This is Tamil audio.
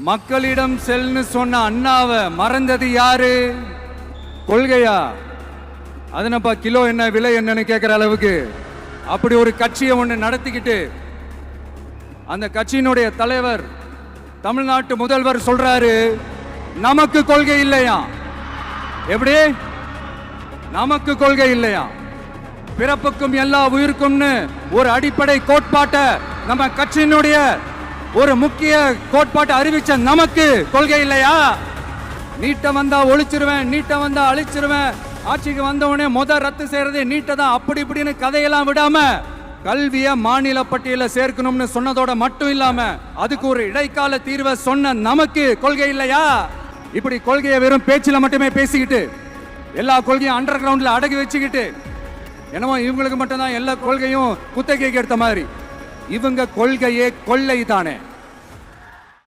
மக்களிடம் செல்னு சொன்ன அண்ணாவை மறந்தது யாரு? கொள்கையா? அதனப்பா கிலோ என்ன விலை என்னன்னு கேட்கிற அளவுக்கு அப்படி ஒரு கட்சியை ஒன்று நடத்திக்கிட்டு அந்த கட்சியினுடைய தலைவர் தமிழ்நாட்டு முதல்வர் சொல்றாரு, நமக்கு கொள்கை இல்லையா? எப்படி நமக்கு கொள்கை இல்லையா? பிறப்புக்கும் எல்லா உயிருக்கும்னு ஒரு அடிப்படை கோட்பாட்டை நம்ம கட்சியினுடைய ஒரு முக்கிய கோட்பாட்டை அறிவிச்ச நமக்கு கொள்கை இல்லையா? நீட்ட வந்தா ஒழிச்சிருவேன், நீட்ட வந்தா அழிச்சிருவேன், ஆட்சிக்கு வந்தவனே ரத்து செய்யறதே நீட்டை தான், அப்படி இப்படின்னு கதையெல்லாம் விடாம கல்விய மாநில பட்டியல சேர்க்கணும்னு சொன்னதோட மட்டும் இல்லாம அதுக்கு ஒரு இடைக்கால தீர்வை சொன்ன நமக்கு கொள்கை இல்லையா? இப்படி கொள்கையை வெறும் பேச்சில மட்டுமே பேசிக்கிட்டு எல்லா கொள்கையும் அண்டர் கிரவுண்ட்ல அடக்கி வச்சுக்கிட்டு என்னமோ இவங்களுக்கு மட்டும்தான் எல்லா கொள்கையும் குத்தகைக்கு எடுத்த மாதிரி. இவங்க கொள்கையே கொள்ளை தானே.